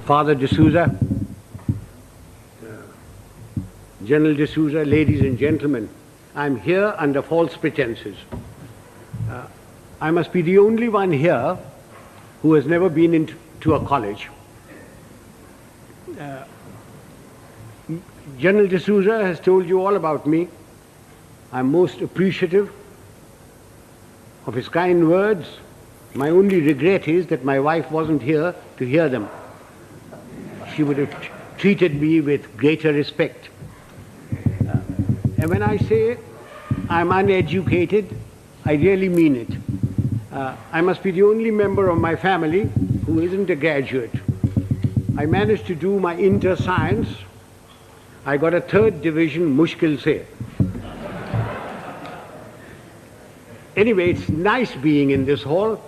Father D'Souza, General D'Souza, ladies and gentlemen, I'm here under false pretenses. I must be the only one here who has never been into a college. General D'Souza has told you all about me. I'm most appreciative of his kind words. My only regret is that my wife wasn't here to hear them. She would have treated me with greater respect. And when I say I'm uneducated, I really mean it. I must be the only member of my family who isn't a graduate. I managed to do my inter-science. I got a 3rd division, mushkil se. Anyway, it's nice being in this hall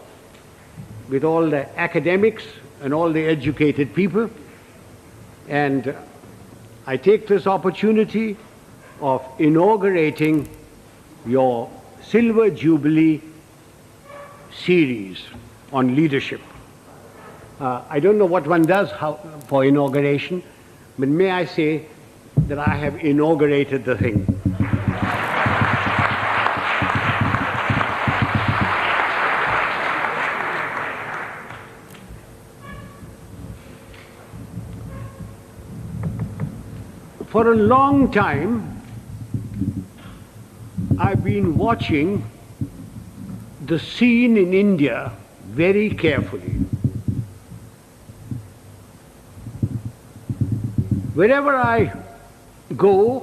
with all the academics and all the educated people. And I take this opportunity of inaugurating your Silver Jubilee series on leadership. I don't know what one does for inauguration, but may I say that I have inaugurated the thing. For a long time, I've been watching the scene in India very carefully. Wherever I go,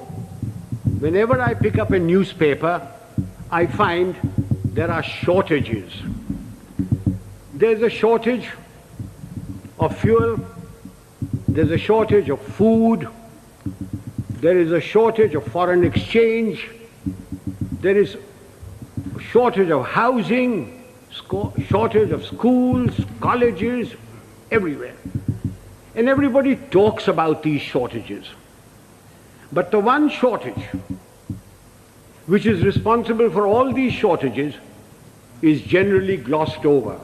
whenever I pick up a newspaper, I find there are shortages. There's a shortage of fuel, there's a shortage of food, there is a shortage of foreign exchange, there is a shortage of housing, shortage of schools, colleges, everywhere. And everybody talks about these shortages. But the one shortage which is responsible for all these shortages is generally glossed over,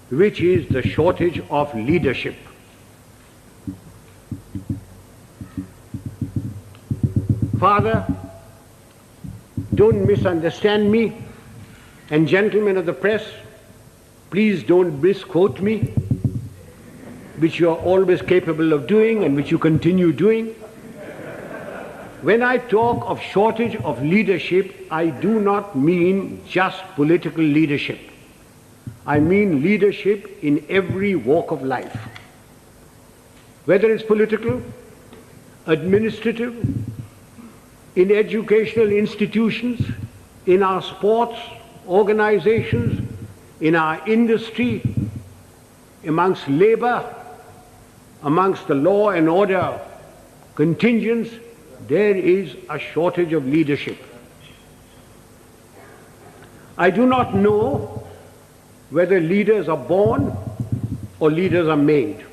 which is the shortage of leadership. Father, don't misunderstand me, and gentlemen of the press, please don't misquote me, which you are always capable of doing and which you continue doing. When I talk of shortage of leadership, I do not mean just political leadership. I mean leadership in every walk of life. Whether it's political, administrative, in educational institutions, in our sports organizations, in our industry, amongst labor, amongst the law and order contingents, there is a shortage of leadership. I do not know whether leaders are born or leaders are made.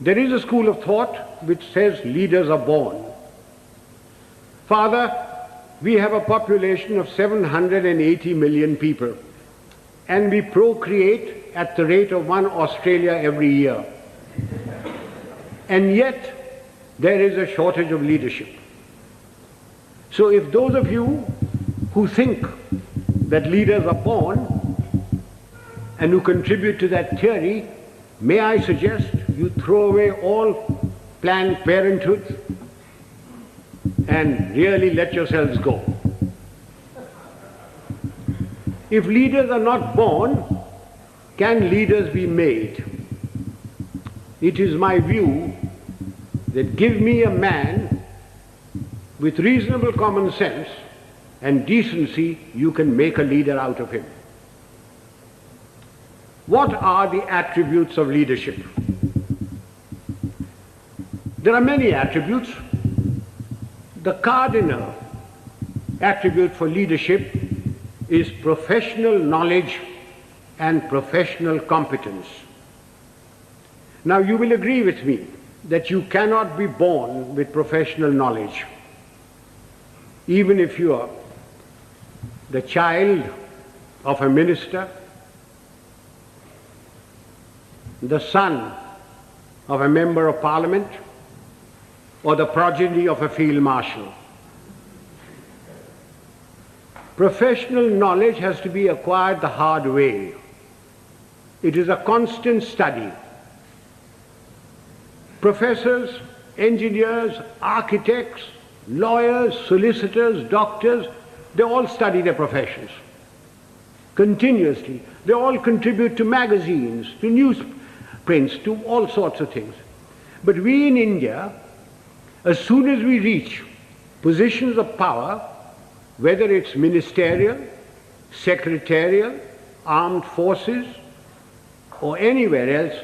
There is a school of thought which says leaders are born. Father, we have a population of 780 million people, and we procreate at the rate of 1 Australia every year. And yet, there is a shortage of leadership. So if those of you who think that leaders are born and who contribute to that theory, may I suggest you throw away all Planned Parenthood and really let yourselves go. If leaders are not born, can leaders be made? It is my view that give me a man with reasonable common sense and decency, you can make a leader out of him. What are the attributes of leadership? There are many attributes. The cardinal attribute for leadership is professional knowledge and professional competence. Now you will agree with me that you cannot be born with professional knowledge. Even if you are the child of a minister, the son of a member of parliament or the progeny of a field marshal. Professional knowledge has to be acquired the hard way. It is a constant study. Professors, engineers, architects, lawyers, solicitors, doctors, they all study their professions continuously. They all contribute to magazines, to newsprints, to all sorts of things. But we in India, as soon as we reach positions of power, whether it's ministerial, secretarial, armed forces, or anywhere else,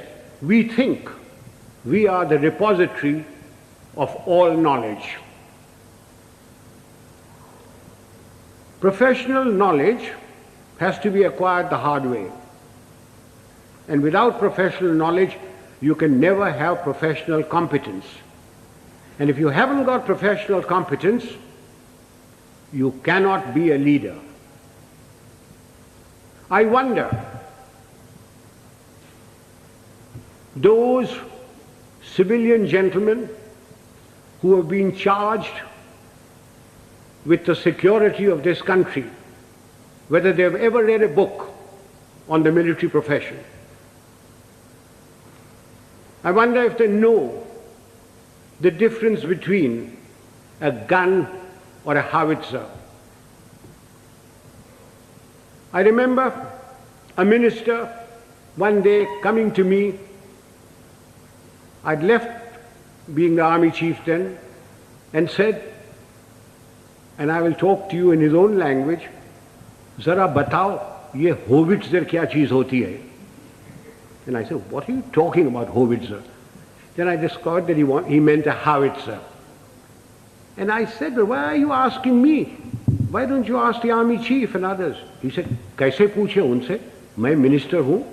we think we are the repository of all knowledge. Professional knowledge has to be acquired the hard way. And without professional knowledge, you can never have professional competence. And if you haven't got professional competence, you cannot be a leader. I wonder, those civilian gentlemen who have been charged with the security of this country, whether they have ever read a book on the military profession. I wonder if they know the difference between a gun or a howitzer. I remember a minister one day coming to me. I'd left being the army chief then, and said, and I will talk to you in his own language, "Zara batao, ye howitzer kya cheez hoti hai?" And I said, "What are you talking about, howitzer?" Then I discovered that he meant a howitzer. And I said, "Well, why are you asking me? Why don't you ask the army chief and others?" He said, "Kaise पूछे उनसे? मैं minister हूँ,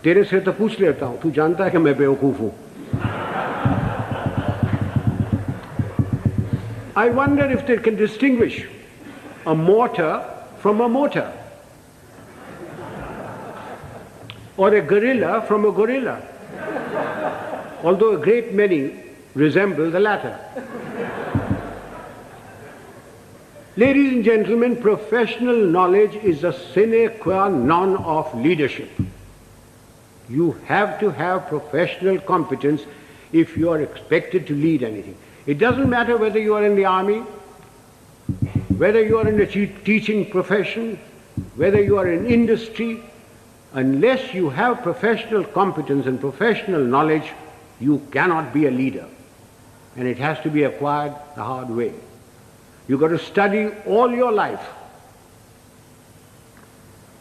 तेरे से तो पूछ लेता हूँ, तू जानता है कि मैं बेवकूफ हूँ." I wonder if they can distinguish a mortar from a motor, or a gorilla from a gorilla, although a great many resemble the latter. Ladies and gentlemen, professional knowledge is a sine qua non of leadership. You have to have professional competence if you are expected to lead anything. It doesn't matter whether you are in the army, whether you are in the teaching profession, whether you are in industry. Unless you have professional competence and professional knowledge, you cannot be a leader. And it has to be acquired the hard way. You've got to study all your life.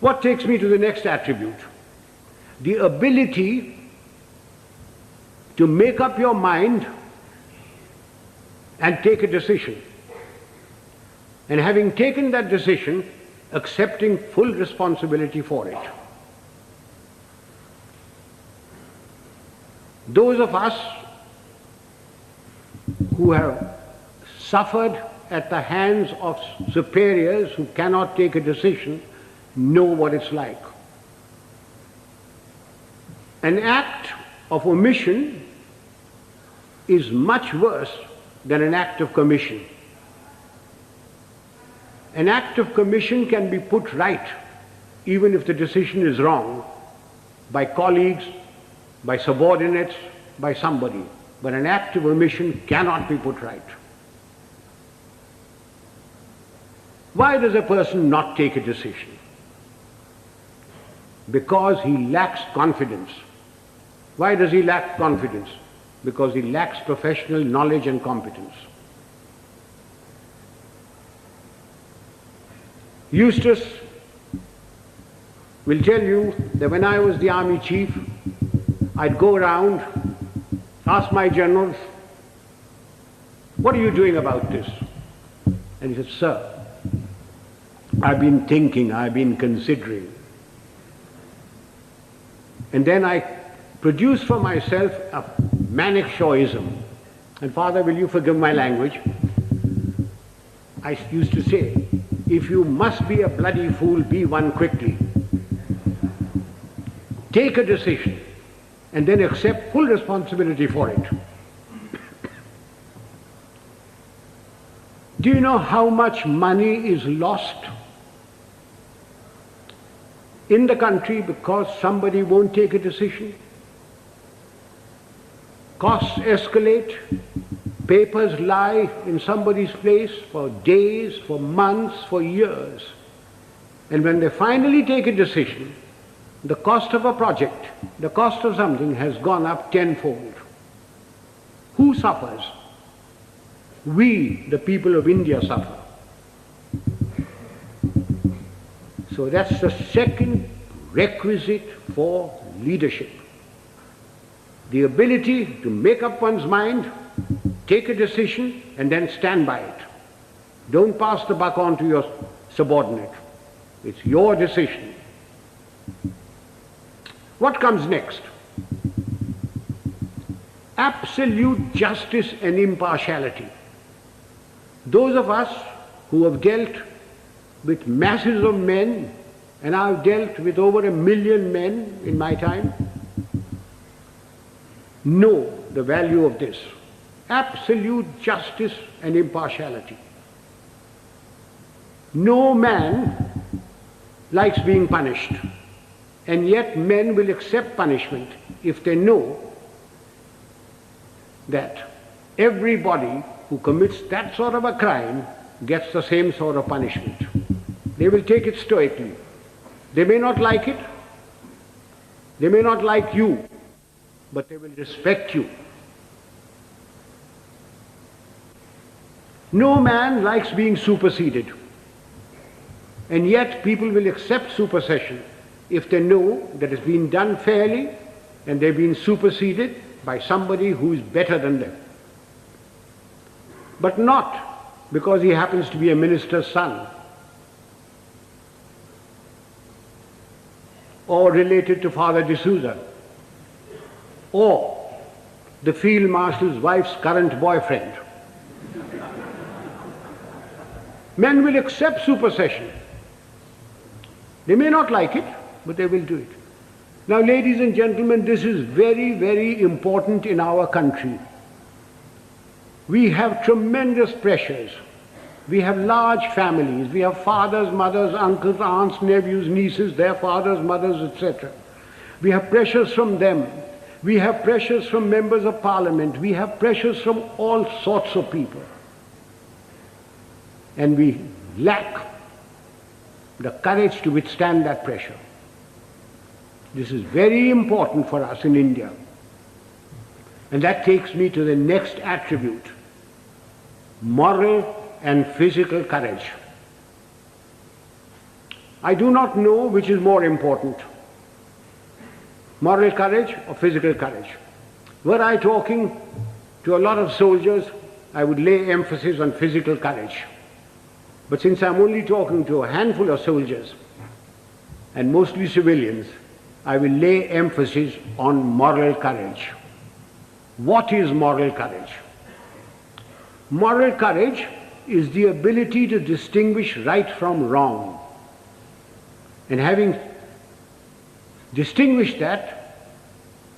What takes me to the next attribute? The ability to make up your mind and take a decision. And having taken that decision, accepting full responsibility for it. Those of us who have suffered at the hands of superiors who cannot take a decision know what it's like. An act of omission is much worse than an act of commission. An act of commission can be put right, even if the decision is wrong, by colleagues, by subordinates, by somebody. But an act of omission cannot be put right. Why does a person not take a decision? Because he lacks confidence. Why does he lack confidence? Because he lacks professional knowledge and competence. Eustace will tell you that when I was the army chief, I'd go around, ask my generals, "What are you doing about this?" And he said, "Sir, I've been thinking, I've been considering." And then I produced for myself a Manekshawism. And Father, will you forgive my language? I used to say, if you must be a bloody fool, be one quickly. Take a decision and then accept full responsibility for it. Do you know how much money is lost in the country because somebody won't take a decision? Costs escalate, papers lie in somebody's place for days, for months, for years. And when they finally take a decision, the cost of a project, the cost of something has gone up tenfold. Who suffers? We, the people of India, suffer. So that's the second requisite for leadership. The ability to make up one's mind, take a decision, and then stand by it. Don't pass the buck on to your subordinate. It's your decision. What comes next? Absolute justice and impartiality. Those of us who have dealt with masses of men, and I've dealt with over 1 million men in my time, know the value of this. Absolute justice and impartiality. No man likes being punished, and yet men will accept punishment if they know that everybody who commits that sort of a crime gets the same sort of punishment. They will take it stoically. They may not like it, they may not like you, but they will respect you. No man likes being superseded, and yet people will accept supersession if they know that it's been done fairly and they've been superseded by somebody who is better than them. But not because he happens to be a minister's son or related to Father D'Souza or the field marshal's wife's current boyfriend. Men will accept supersession. They may not like it, but they will do it. Now, ladies and gentlemen, this is very, very important in our country. We have tremendous pressures. We have large families. We have fathers, mothers, uncles, aunts, nephews, nieces, their fathers, mothers, etc. We have pressures from them. We have pressures from members of parliament. We have pressures from all sorts of people. And we lack the courage to withstand that pressure. This is very important for us in India. And that takes me to the next attribute: moral and physical courage. I do not know which is more important, moral courage or physical courage. Were I talking to a lot of soldiers, I would lay emphasis on physical courage. But since I'm only talking to a handful of soldiers, and mostly civilians, I will lay emphasis on moral courage. What is moral courage? Moral courage is the ability to distinguish right from wrong. And having distinguished that,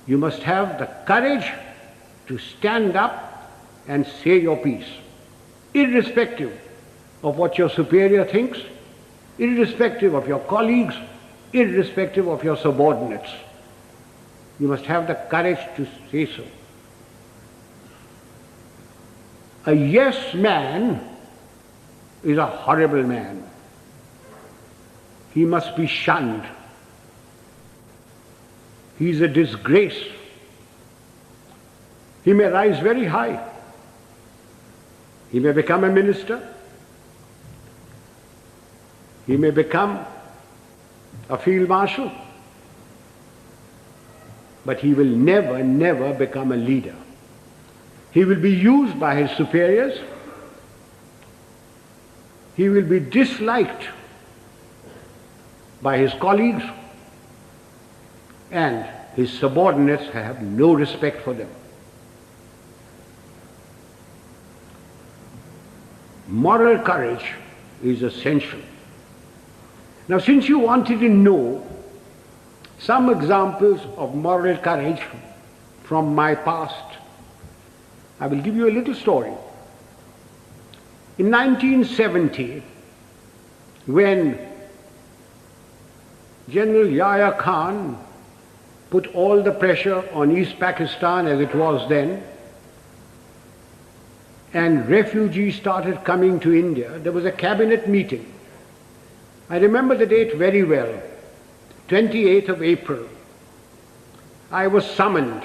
you must have the courage to stand up and say your piece, irrespective of what your superior thinks, irrespective of your colleagues, irrespective of your subordinates. You must have the courage to say so. A yes man is a horrible man. He must be shunned. He is a disgrace. He may rise very high. He may become a minister. He may become a field marshal. But he will never, never become a leader. He will be used by his superiors. He will be disliked by his colleagues, and his subordinates have no respect for them. Moral courage is essential. Now, since you wanted to know some examples of moral courage from my past. I will give you a little story. In 1970, when General Yahya Khan put all the pressure on East Pakistan as it was then, and refugees started coming to India, there was a cabinet meeting. I remember the date very well, 28th of April. I was summoned.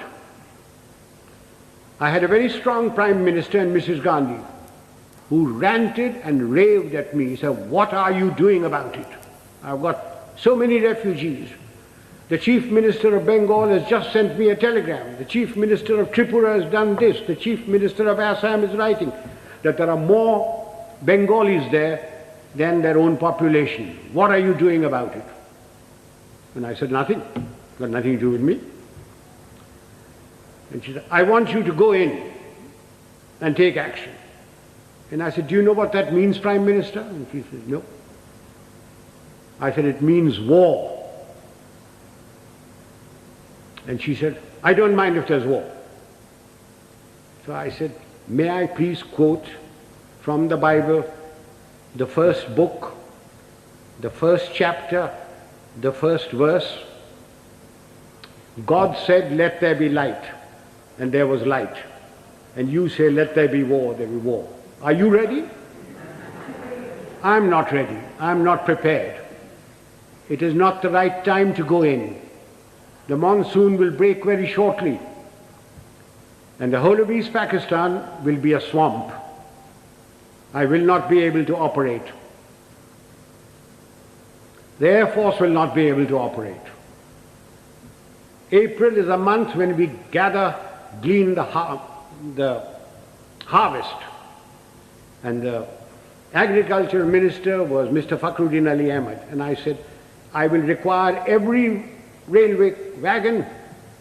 I had a very strong Prime Minister and Mrs Gandhi, who ranted and raved at me, said, "What are you doing about it? I've got so many refugees. The Chief Minister of Bengal has just sent me a telegram. The Chief Minister of Tripura has done this. The Chief Minister of Assam is writing that there are more Bengalis there than their own population. What are you doing about it?" And I said, "Nothing. Got nothing to do with me." And she said, "I want you to go in and take action." And I said, "Do you know what that means, Prime Minister?" And she said, "No." I said, "It means war." And she said, "I don't mind if there's war." So I said, "May I please quote from the Bible, the first book, the first chapter, the first verse? God said, 'Let there be light,' and there was light. And you say, 'Let there be war,' there will be war. Are you ready?" I'm not ready. I'm not prepared. It is not the right time to go in. The monsoon will break very shortly, and the whole of East Pakistan will be a swamp. I will not be able to operate. The Air Force will not be able to operate. April is a month when we glean the harvest. And the agricultural minister was Mr. Fakhruddin Ali Ahmed. And I said, "I will require every railway wagon,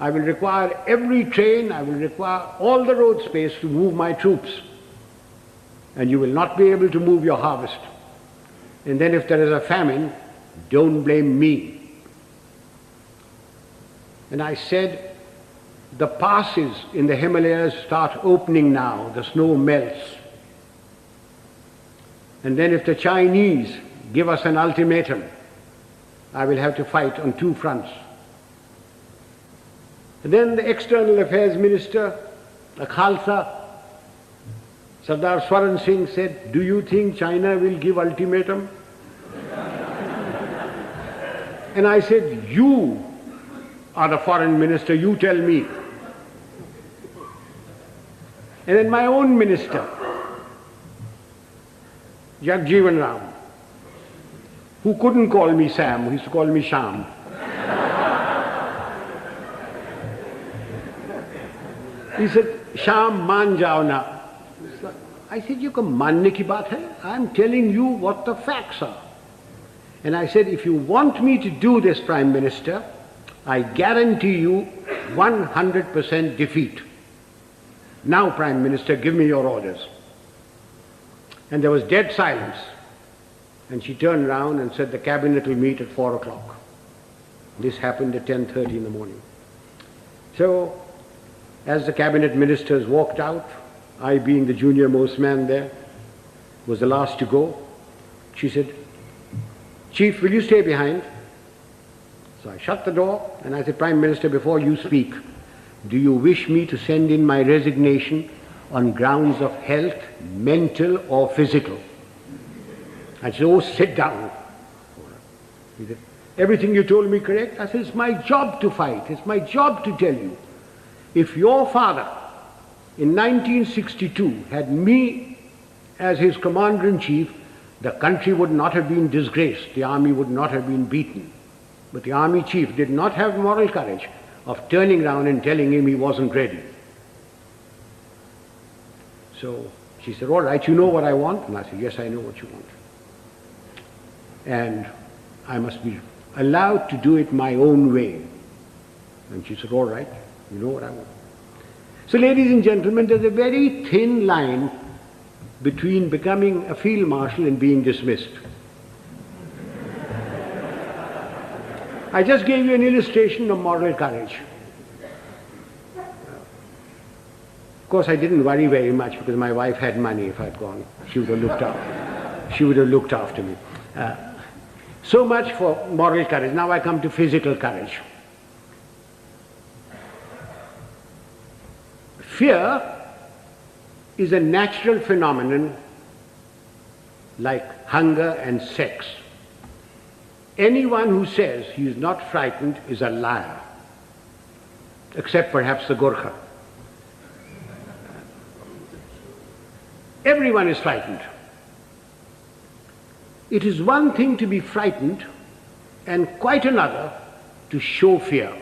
I will require every train, I will require all the road space to move my troops. And you will not be able to move your harvest. And then if there is a famine, don't blame me." And I said, the passes in the Himalayas start opening now, the snow melts. And then if the Chinese give us an ultimatum, I will have to fight on two fronts. And then the External Affairs Minister, a Khalsa, Sardar Swaran Singh, said, "Do you think China will give ultimatum?" And I said, "You are the foreign minister, you tell me." And then my own minister, Jagjeevan Ram, who couldn't call me Sam, who used to call me Sham. He said, "Sham, maan jao na." I said, "You can manne ki baat hai? I'm telling you what the facts are." And I said, "If you want me to do this, Prime Minister, I guarantee you 100% defeat. Now, Prime Minister, give me your orders." And there was dead silence. And she turned round and said, "The cabinet will meet at 4 o'clock. This happened at 10:30 in the morning. So, as the cabinet ministers walked out, I being the junior most man there, was the last to go, she said, "Chief, will you stay behind?" So I shut the door and I said, "Prime Minister, before you speak, do you wish me to send in my resignation on grounds of health, mental or physical?" I said, "Oh, sit down." He said, "Everything you told me correct?" I said, "It's my job to fight. It's my job to tell you. If your father in 1962 had me as his commander-in-chief, the country would not have been disgraced. The army would not have been beaten. But the army chief did not have moral courage of turning around and telling him he wasn't ready." So she said, "All right, you know what I want?" And I said, "Yes, I know what you want. And I must be allowed to do it my own way." And she said, "All right, you know what I want." So, ladies and gentlemen, there's a very thin line between becoming a field marshal and being dismissed. I just gave you an illustration of moral courage. Of course, I didn't worry very much because my wife had money. If I'd gone, she would have looked after. She would have looked after me. So much for moral courage. Now I come to physical courage. Fear is a natural phenomenon like hunger and sex. Anyone who says he is not frightened is a liar, except perhaps the Gorkha. Everyone is frightened. It is one thing to be frightened and quite another to show fear.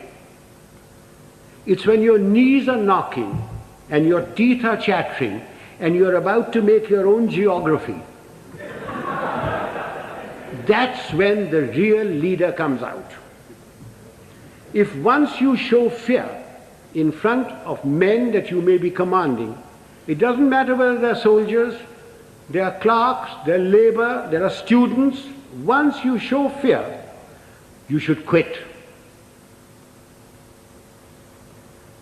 It's when your knees are knocking and your teeth are chattering and you're about to make your own geography. That's when the real leader comes out. If once you show fear in front of men that you may be commanding, it doesn't matter whether they're soldiers, they are clerks, they're labor, there are students. Once you show fear, you should quit.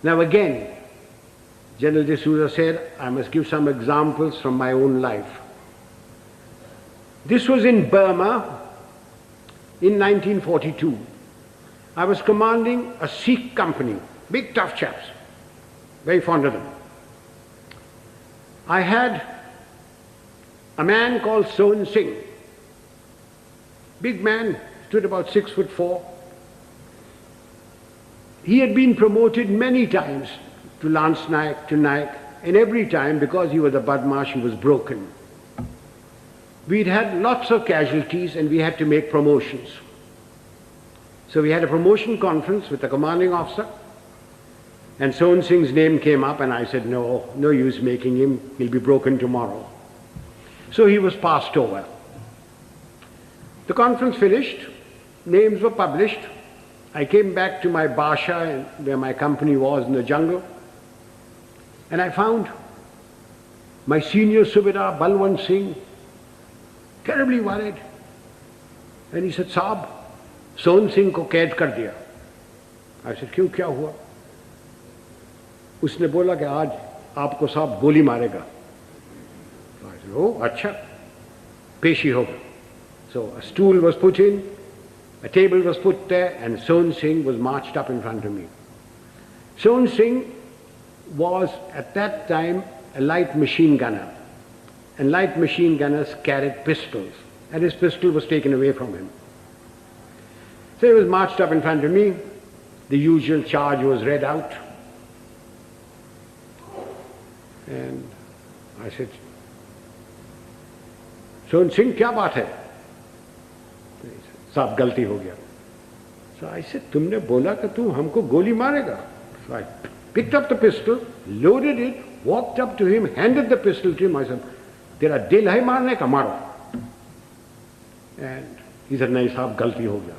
Now again, General D'Souza said, I must give some examples from my own life. This was in Burma in 1942. I was commanding a Sikh company, big tough chaps, very fond of them. I had a man called Sohan Singh, big man, stood about 6'4". He had been promoted many times to Lance Naik, to Naik, and every time, because he was a Badmash, he was broken. We'd had lots of casualties and we had to make promotions. So we had a promotion conference with the commanding officer, and Sohan Singh's name came up and I said, no use making him, he'll be broken tomorrow. So he was passed over. The conference finished, names were published. I came back to my Basha where my company was in the jungle, and I found my senior Subedar Balwant Singh terribly worried. And he said, Saab, Sohan Singh ko kaid kar diya. I said, क्यों, क्या हुआ? उसने बोला कि आज आपको साहब गोली मारेगा. So I said, oh, अच्छा, पेशी होगा. So a stool was put in, a table was put there, and Sohan Singh was marched up in front of me. Sohan Singh was at that time a light machine gunner, and light machine gunners carried pistols, and his pistol was taken away from him. So he was marched up in front of me. The usual charge was read out. And I said, Sohan Singh, क्या बात है? साहब गलती हो गया. So I said, तुमने बोला कि तू हमको गोली मारेगा. So I picked up the pistol, loaded it, walked up to him, handed the pistol to him. I said, तेरा दिल है मारने का, मारो. And he said, नहीं साहब गलती हो गया.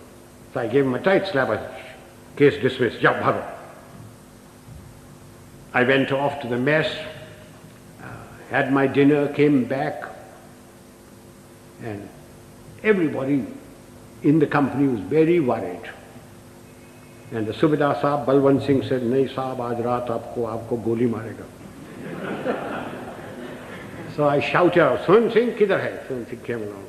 So I gave him a tight slap. I said, case dismissed, जाओ भागो. I went off to the mess, had my dinner, came back, and everybody in the company was very worried. And the Subedar Saab, Balwant Singh said, नहीं साहब आज रात आपको गोली मारेगा. So I shouted out, Sohan Singh किधर है? Sohan Singh came along.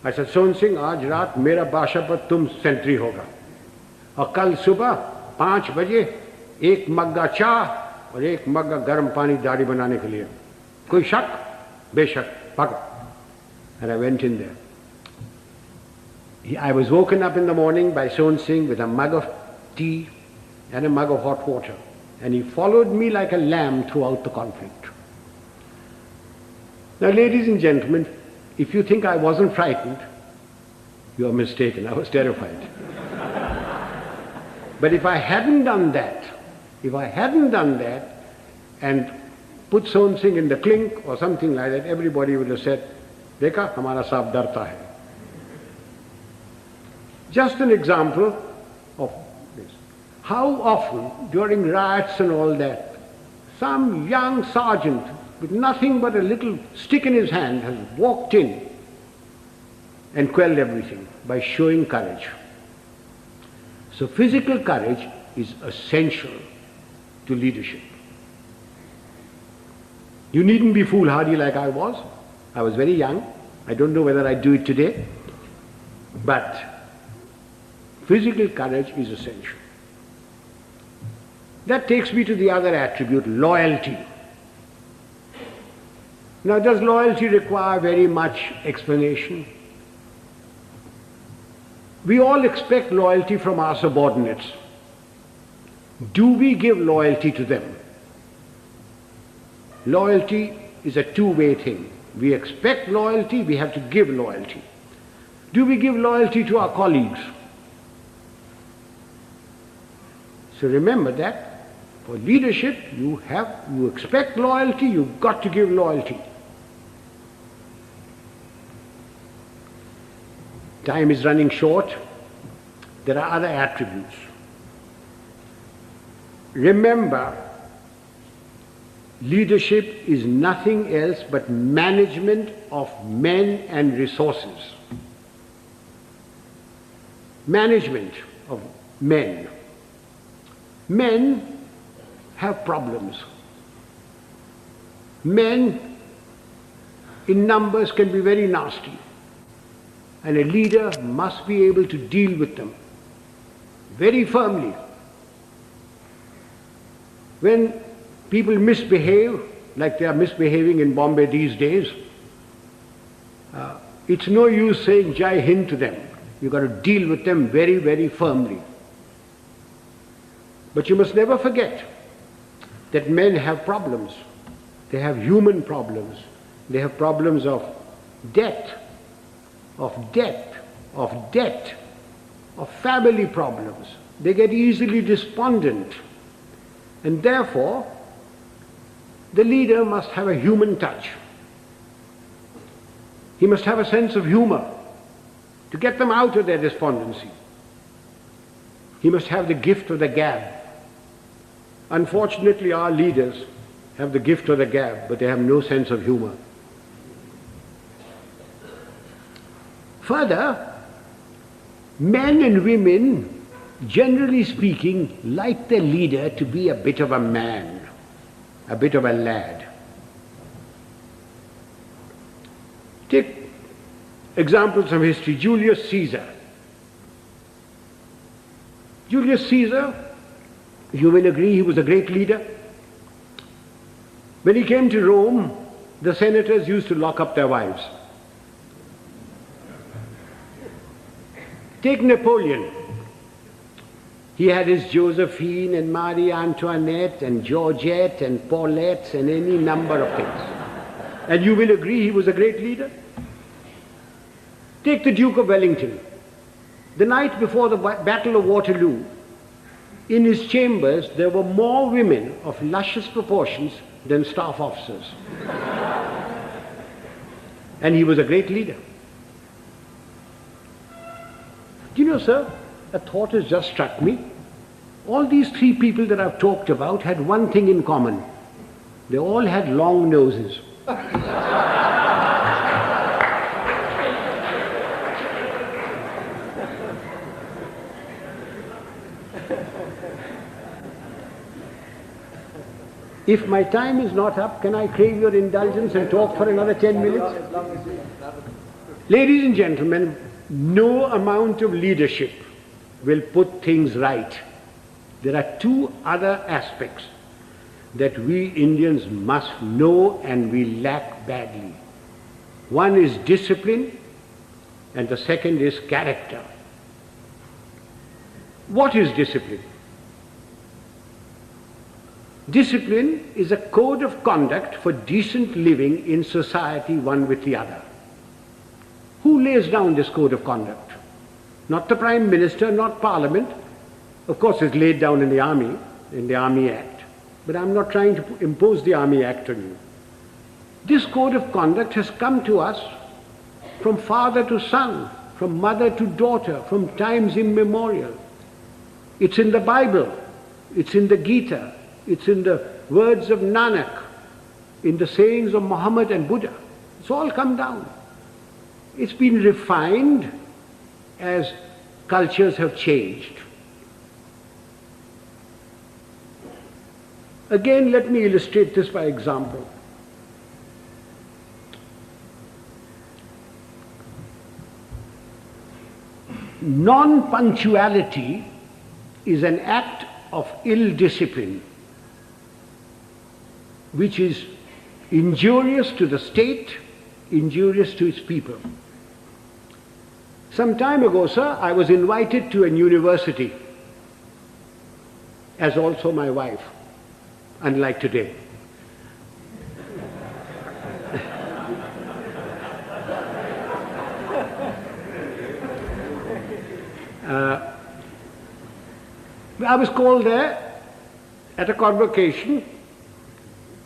I said, Sohan Singh, आज रात मेरा बाशा पर तुम सेंट्री होगा, और कल सुबह 5 बजे 1 मग्गा चाह और 1 मग्गा गर्म पानी दाढ़ी बनाने के लिए. कोई शक? बेशक, भागो. And I went in there. I was woken up in the morning by Sohan Singh with a mug of tea and a mug of hot water, and he followed me like a lamb throughout the conflict. Now, ladies and gentlemen, if you think I wasn't frightened, you are mistaken. I was terrified. But if I hadn't done that, and put Sohan Singh in the clink or something like that, everybody would have said, Dekha, hamara saab darta hai. Just an example of this. How often during riots and all that, some young sergeant with nothing but a little stick in his hand has walked in and quelled everything by showing courage. So physical courage is essential to leadership. You needn't be foolhardy like I was. I was very young. I don't know whether I'd do it today. But physical courage is essential. That takes me to the other attribute, loyalty. Now, does loyalty require very much explanation? We all expect loyalty from our subordinates. Do we give loyalty to them? Loyalty is a two-way thing. We expect loyalty, we have to give loyalty. Do we give loyalty to our colleagues? So remember that. For leadership, you expect loyalty, you've got to give loyalty. Time is running short. There are other attributes. Remember, leadership is nothing else but management of men and resources. Management of men. Men have problems. Men in numbers can be very nasty. And a leader must be able to deal with them very firmly. When people misbehave, like they are misbehaving in Bombay these days, it's no use saying Jai Hind to them. You've got to deal with them very, very firmly. But you must never forget that men have problems. They have human problems. They have problems of debt, of family problems. They get easily despondent. And therefore, the leader must have a human touch. He must have a sense of humor to get them out of their despondency. He must have the gift of the gab. Unfortunately, our leaders have the gift of the gab, but they have no sense of humor. Further, men and women, generally speaking, like their leader to be a bit of a man, a bit of a lad. Take examples from history. Julius Caesar. Julius Caesar, you will agree, he was a great leader. When he came to Rome, the senators used to lock up their wives. Take Napoleon. He had his Josephine and Marie Antoinette and Georgette and Paulette and any number of things. And you will agree he was a great leader. Take the Duke of Wellington. The night before the Battle of Waterloo, in his chambers there were more women of luscious proportions than staff officers. And he was a great leader. Do you know, sir, a thought has just struck me. All these three people that I've talked about had one thing in common. They all had long noses. If my time is not up, can I crave your indulgence and talk for another 10 minutes? Ladies and gentlemen, no amount of leadership will put things right. There are two other aspects that we Indians must know and we lack badly. One is discipline and the second is character. What is discipline? Discipline is a code of conduct for decent living in society one with the other. Who lays down this code of conduct? Not the Prime Minister, not Parliament. Of course it's laid down in the Army Act. But I'm not trying to impose the Army Act on you. This code of conduct has come to us from father to son, from mother to daughter, from times immemorial. It's in the Bible, it's in the Gita, it's in the words of Nanak, in the sayings of Muhammad and Buddha. It's all come down. It's been refined as cultures have changed. Again, let me illustrate this by example. Non-punctuality is an act of ill discipline which is injurious to the state, injurious to its people. Some time ago, sir, I was invited to a university, as also my wife, unlike today. I was called there at a convocation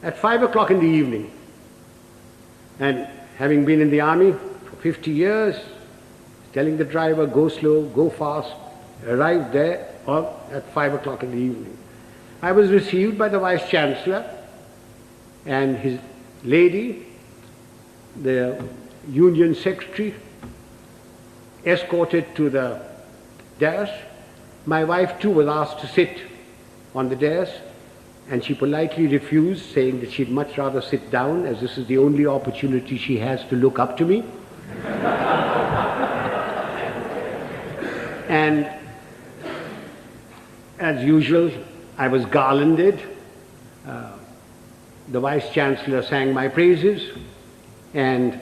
at 5 o'clock in the evening. And having been in the army for 50 years, telling the driver, go slow, go fast, arrived there at 5 o'clock in the evening. I was received by the Vice Chancellor and his lady, the Union Secretary, escorted to the dais. My wife too was asked to sit on the dais, and she politely refused, saying that she'd much rather sit down, as this is the only opportunity she has to look up to me. And as usual, I was garlanded. The Vice Chancellor sang my praises and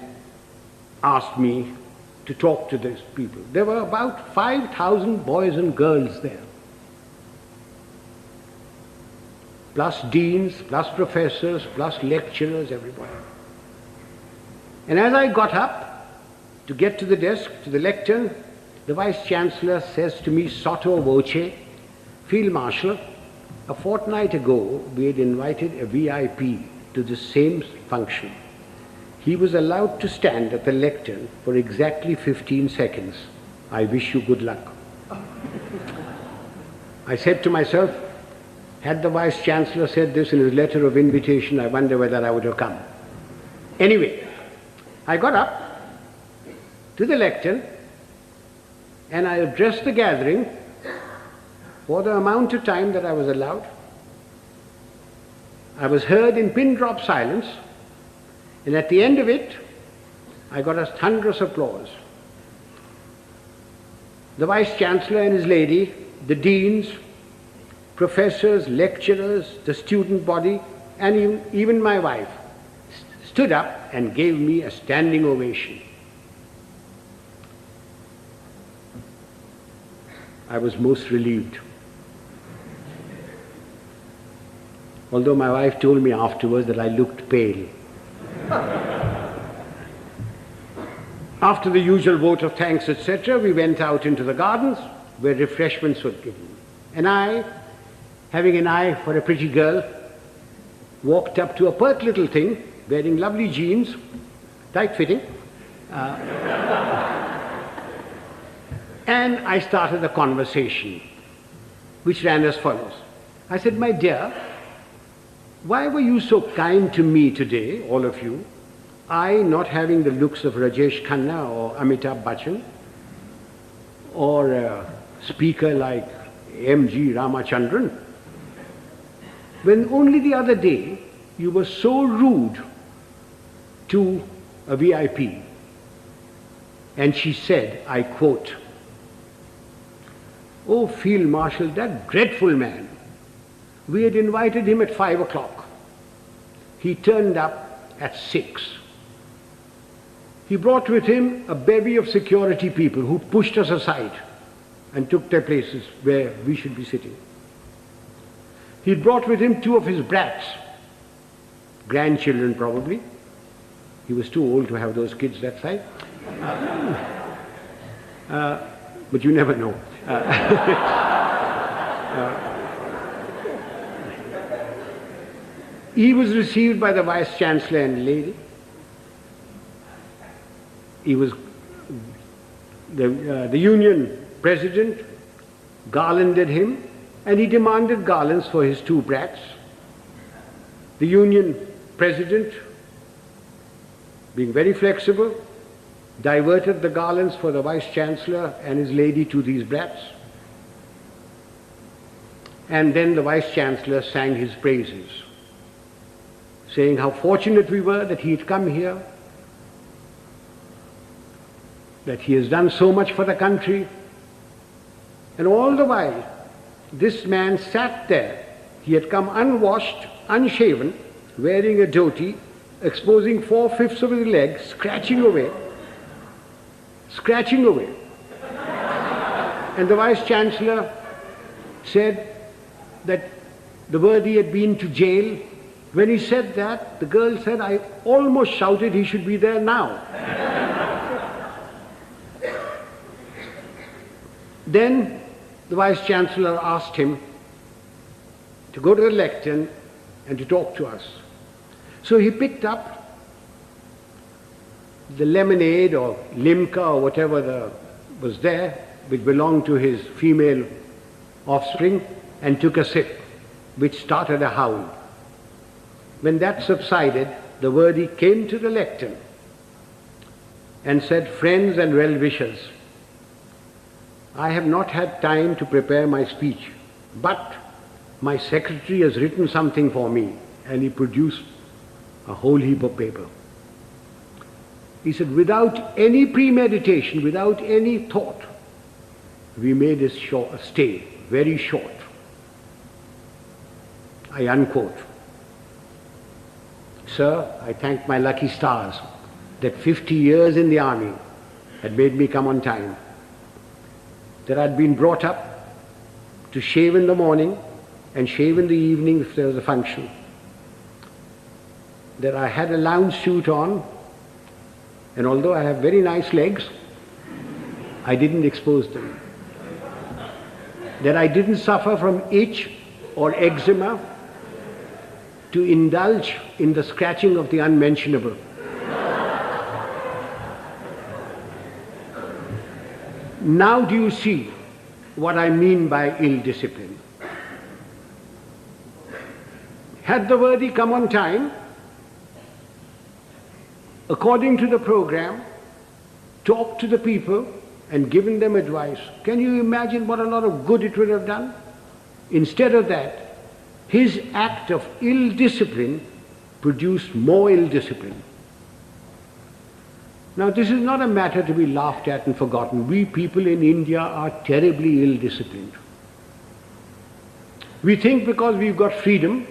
asked me to talk to these people. There were about 5,000 boys and girls there, plus deans, plus professors, plus lecturers, everybody. And as I got up to get to the desk, to the lectern, the Vice Chancellor says to me, sotto voce, Field Marshal, a fortnight ago we had invited a VIP to the same function. He was allowed to stand at the lectern for exactly 15 seconds. I wish you good luck. I said to myself, had the Vice Chancellor said this in his letter of invitation, I wonder whether I would have come. Anyway, I got up to the lectern and I addressed the gathering for the amount of time that I was allowed. I was heard in pin-drop silence, and at the end of it, I got a thunderous applause. The Vice Chancellor and his lady, the deans, professors, lecturers, the student body, and even my wife stood up and gave me a standing ovation. I was most relieved. Although my wife told me afterwards that I looked pale. After the usual vote of thanks, etc., we went out into the gardens where refreshments were given. And I, having an eye for a pretty girl, walked up to a pert little thing wearing lovely jeans, tight-fitting, and I started a conversation which ran as follows. I said, my dear, why were you so kind to me today, all of you? I not having the looks of Rajesh Khanna or Amitabh Bachchan, or a speaker like M.G. Ramachandran, when only the other day you were so rude to a VIP. And she said, I quote, "Oh, Field Marshal, that dreadful man. We had invited him at 5 o'clock. He turned up at 6. He brought with him a bevy of security people who pushed us aside and took their places where we should be sitting. He brought with him 2 of his brats, grandchildren probably. He was too old to have those kids that size. But you never know. He was received by the Vice Chancellor and lady. He was the Union President garlanded him, and he demanded garlands for his 2 brats. The Union President, being very flexible, diverted the garlands for the Vice Chancellor and his lady to these brats. And then the Vice Chancellor sang his praises, saying how fortunate we were that he had come here, that he has done so much for the country, And all the while, this man sat there. He had come unwashed, unshaven, wearing a dhoti, exposing 4/5 of his legs, scratching away. And the Vice-Chancellor said that the worthy had been to jail. When he said that, the girl said, I almost shouted he should be there now. Then the Vice-Chancellor asked him to go to the lectern and to talk to us. So he picked up the lemonade or limca or whatever was there, which belonged to his female offspring, and took a sip, which started a howl. When that subsided, the worthy came to the lectern and said, friends and well-wishers, I have not had time to prepare my speech, but my secretary has written something for me, and he produced a whole heap of paper. He said, without any premeditation, without any thought, we made his stay very short. I unquote. Sir, I thank my lucky stars that 50 years in the army had made me come on time, that I'd been brought up to shave in the morning and shave in the evening if there was a function, that I had a lounge suit on, and although I have very nice legs, I didn't expose them, that I didn't suffer from itch or eczema to indulge in the scratching of the unmentionable. Now do you see what I mean by ill discipline? Had the worthy come on time, according to the program, talked to the people and given them advice, can you imagine what a lot of good it would have done? Instead of that, his act of ill discipline produced more ill discipline. Now, this is not a matter to be laughed at and forgotten. We people in India are terribly ill disciplined. We think because we've got freedom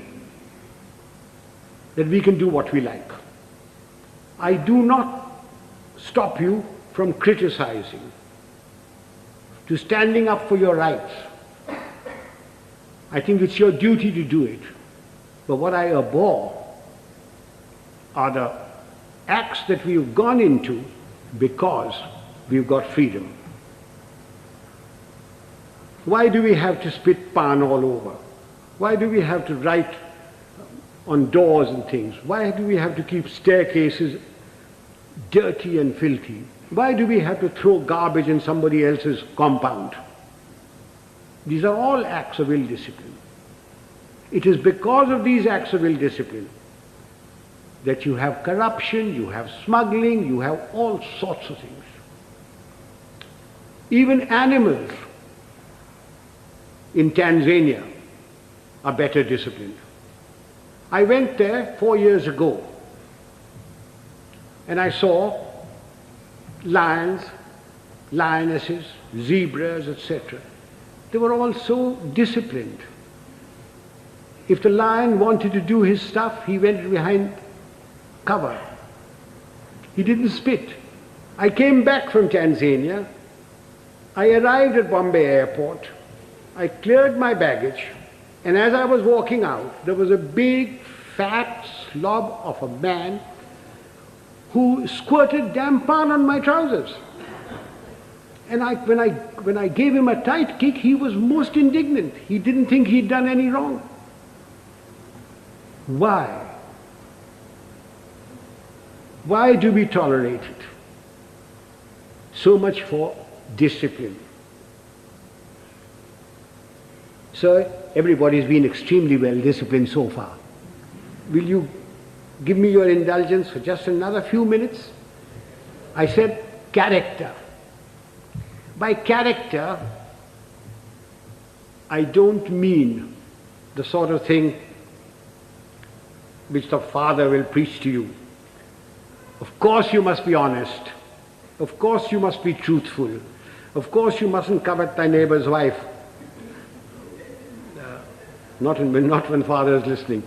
that we can do what we like. I do not stop you from criticizing, to standing up for your rights. I think it's your duty to do it. But what I abhor are the acts that we've gone into because we've got freedom. Why do we have to spit pan all over? Why do we have to write on doors and things? Why do we have to keep staircases dirty and filthy? Why do we have to throw garbage in somebody else's compound? These are all acts of ill discipline. It is because of these acts of ill discipline that you have corruption, you have smuggling, you have all sorts of things. Even animals in Tanzania are better disciplined. I went there 4 years ago and I saw lions, lionesses, zebras, etc. They were all so disciplined. If the lion wanted to do his stuff, he went behind cover. He didn't spit. I came back from Tanzania. I arrived at Bombay airport. I cleared my baggage, and as I was walking out, there was a big, fat slob of a man who squirted damn pan on my trousers. And when I gave him a tight kick, he was most indignant. He didn't think he'd done any wrong. Why? Why do we tolerate it? So much for discipline. Sir, everybody's been extremely well disciplined so far. Will you give me your indulgence for just another few minutes? I said character. By character, I don't mean the sort of thing which the father will preach to you. Of course you must be honest. Of course you must be truthful. Of course you mustn't covet thy neighbor's wife. Not when father is listening.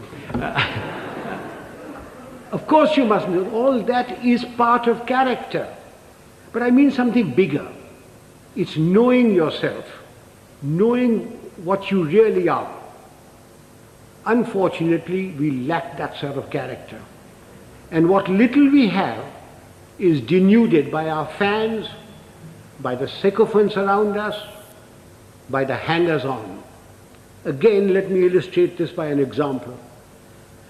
Of course you mustn't. All that is part of character. But I mean something bigger. It's knowing yourself, knowing what you really are. Unfortunately, we lack that sort of character. And what little we have is denuded by our fans, by the sycophants around us, by the hangers-on. Again, let me illustrate this by an example.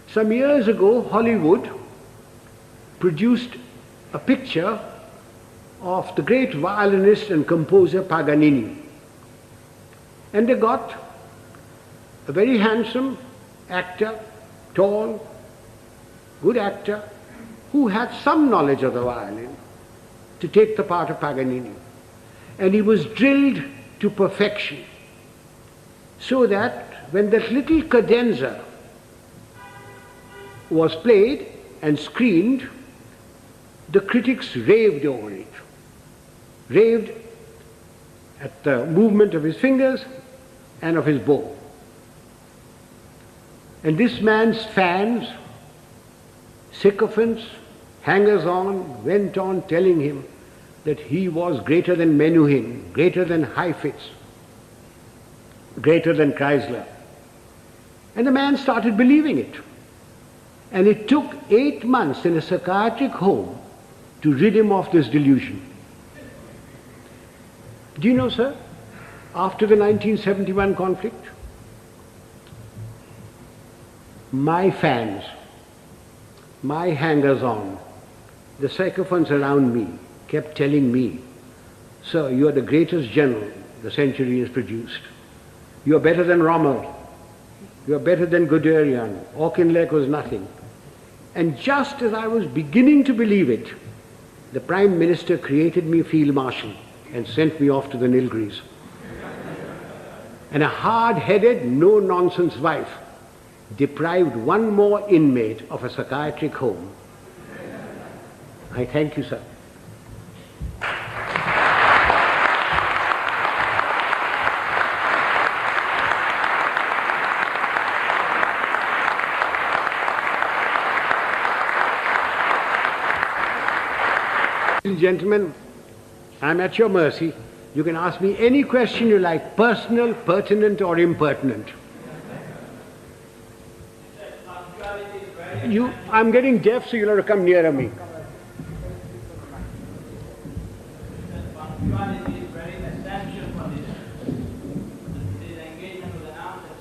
Some years ago, Hollywood produced a picture of the great violinist and composer Paganini. And they got a very handsome actor, tall, good actor, who had some knowledge of the violin, to take the part of Paganini. And he was drilled to perfection, so that when that little cadenza was played and screened, the critics raved over it. Raved at the movement of his fingers and of his bow. And this man's fans, sycophants, hangers-on, went on telling him that he was greater than Menuhin, greater than Heifetz, greater than Chrysler. And the man started believing it. And it took 8 months in a psychiatric home to rid him of this delusion. Do you know, sir, after the 1971 conflict, my fans, my hangers-on, the sycophants around me kept telling me, sir, you are the greatest general the century has produced. You are better than Rommel. You are better than Guderian. Auchinleck was nothing. And just as I was beginning to believe it, the Prime Minister created me Field Marshal and sent me off to the Nilgiris. And a hard-headed, no-nonsense wife deprived one more inmate of a psychiatric home. I thank you, sir. Ladies and gentlemen, I'm at your mercy. You can ask me any question you like, personal, pertinent, or impertinent. I'm getting deaf, so you'll have to come nearer me. Punctuality is very essential for this engagement was announced at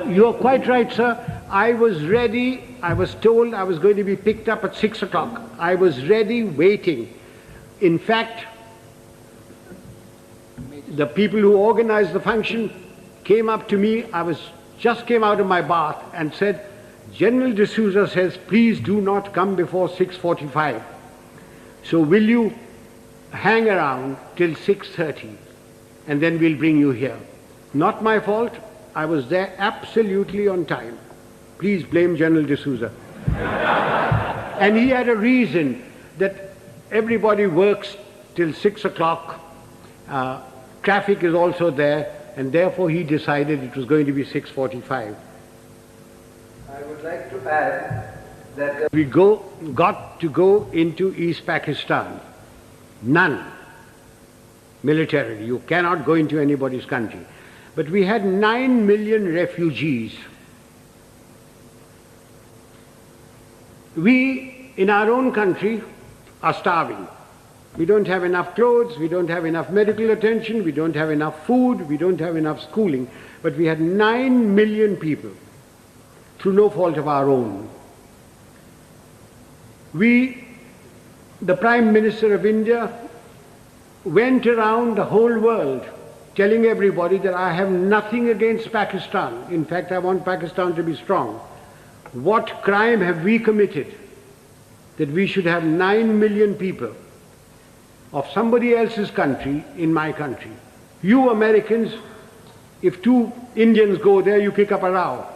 6:30. You're quite right, sir. I was ready. I was told I was going to be picked up at 6 o'clock. I was ready, waiting. In fact, the people who organized the function came up to me. Just came out of my bath and said, General D'Souza says, please do not come before 6:45. So will you hang around till 6:30 and then we'll bring you here. Not my fault. I was there absolutely on time. Please blame General D'Souza. And he had a reason that everybody works till 6 o'clock. Traffic is also there, and therefore he decided it was going to be 6:45. I would like to add that we got to go into East Pakistan. None. Militarily. You cannot go into anybody's country. But we had 9 million refugees. We, in our own country, are starving. We don't have enough clothes, we don't have enough medical attention, we don't have enough food, we don't have enough schooling. But we had 9 million people, through no fault of our own. We, the Prime Minister of India, went around the whole world telling everybody that I have nothing against Pakistan. In fact, I want Pakistan to be strong. What crime have we committed that we should have 9 million people of somebody else's country in my country? You Americans, if 2 Indians go there, you kick up a row.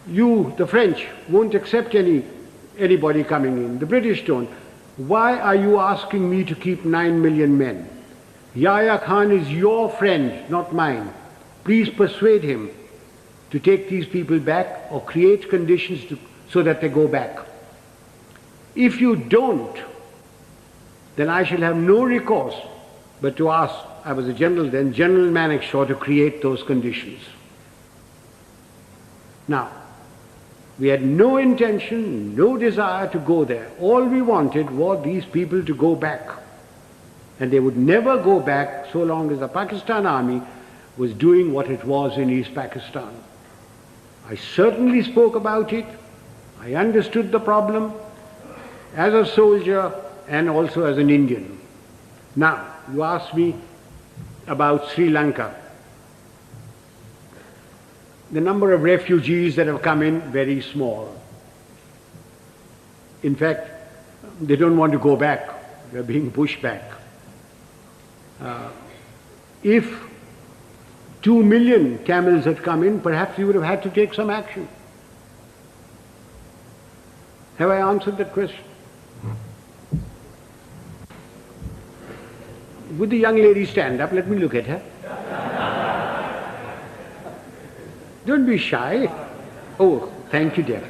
You, the French, won't accept anybody coming in. The British don't. Why are you asking me to keep 9 million men? Yahya Khan is your friend, not mine. Please persuade him to take these people back or create conditions so that they go back. If you don't, then I shall have no recourse but to ask, I was a general then, General Manekshaw to create those conditions. Now, we had no intention, no desire to go there. All we wanted was these people to go back. And they would never go back so long as the Pakistan army was doing what it was in East Pakistan. I certainly spoke about it. I understood the problem as a soldier and also as an Indian. Now, you asked me about Sri Lanka. The number of refugees that have come in, very small. In fact, they don't want to go back. They're being pushed back. If 2 million camels had come in, perhaps we would have had to take some action. Have I answered that question? Would the young lady stand up? Let me look at her. Don't be shy. Oh, thank you, dear.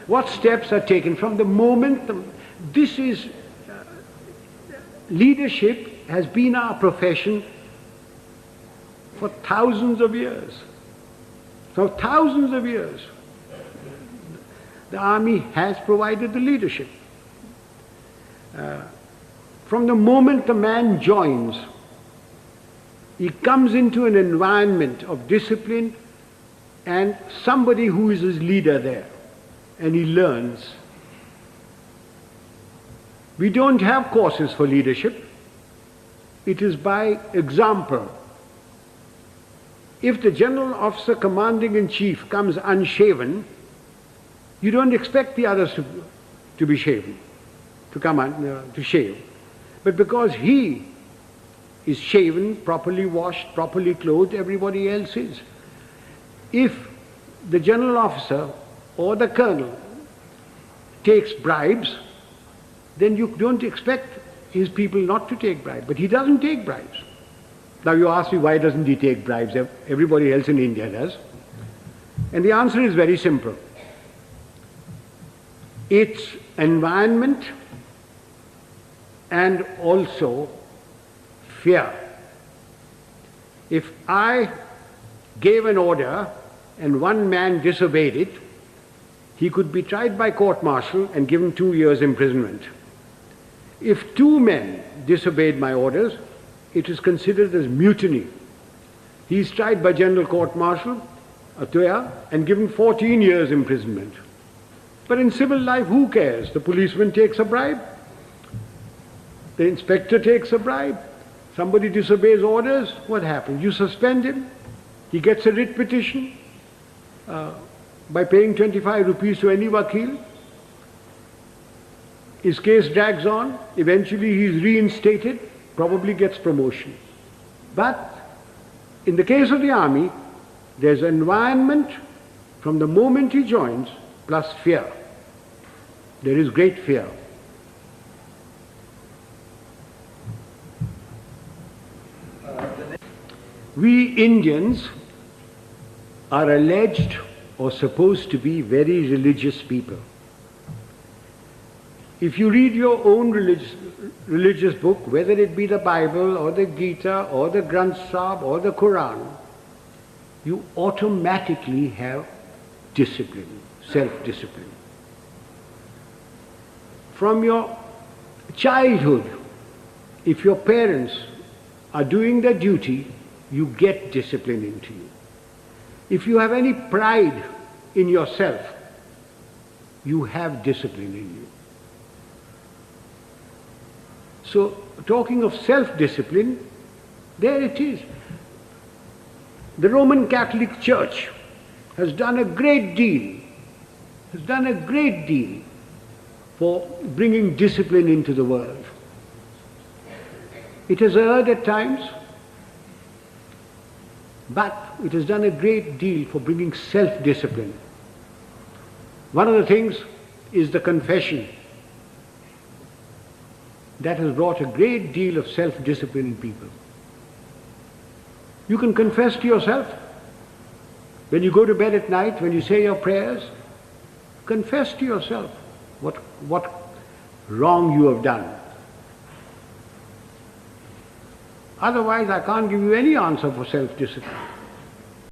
What steps are taken from the moment this is leadership has been our profession for thousands of years. For thousands of years. The army has provided the leadership. From the moment the man joins, he comes into an environment of discipline and somebody who is his leader there, and he learns. We don't have courses for leadership. It is by example. If the general officer commanding in chief comes unshaven, you don't expect the others to be shaven, to shave. But because he is shaven, properly washed, properly clothed, everybody else is. If the general officer or the colonel takes bribes, then you don't expect his people not to take bribes. But he doesn't take bribes. Now you ask me, why doesn't he take bribes? Everybody else in India does. And the answer is very simple. It's environment and also fear. If I gave an order and one man disobeyed it, he could be tried by court-martial and given 2 years imprisonment. If 2 men disobeyed my orders, it is considered as mutiny. He is tried by general court-martial, and given 14 years imprisonment. But in civil life, who cares? The policeman takes a bribe. The inspector takes a bribe. Somebody disobeys orders, what happens? You suspend him. He gets a writ petition by paying 25 rupees to any wakil. His case drags on. Eventually he is reinstated, probably gets promotion. But in the case of the army, there's environment from the moment he joins, plus fear. There is great fear. We Indians are alleged or supposed to be very religious people. If you read your own religious book, whether it be the Bible or the Gita or the Granth Sahib or the Quran, you automatically have discipline, self-discipline. From your childhood, if your parents are doing their duty, you get discipline into you. If you have any pride in yourself, you have discipline in you. So, talking of self-discipline, there it is. The Roman Catholic Church has done a great deal, for bringing discipline into the world. It has erred at times, but it has done a great deal for bringing self-discipline. One of the things is the confession. that has brought a great deal of self-discipline in people. You can confess to yourself. When you go to bed at night, when you say your prayers, confess to yourself what wrong you have done. Otherwise, I can't give you any answer for self-discipline.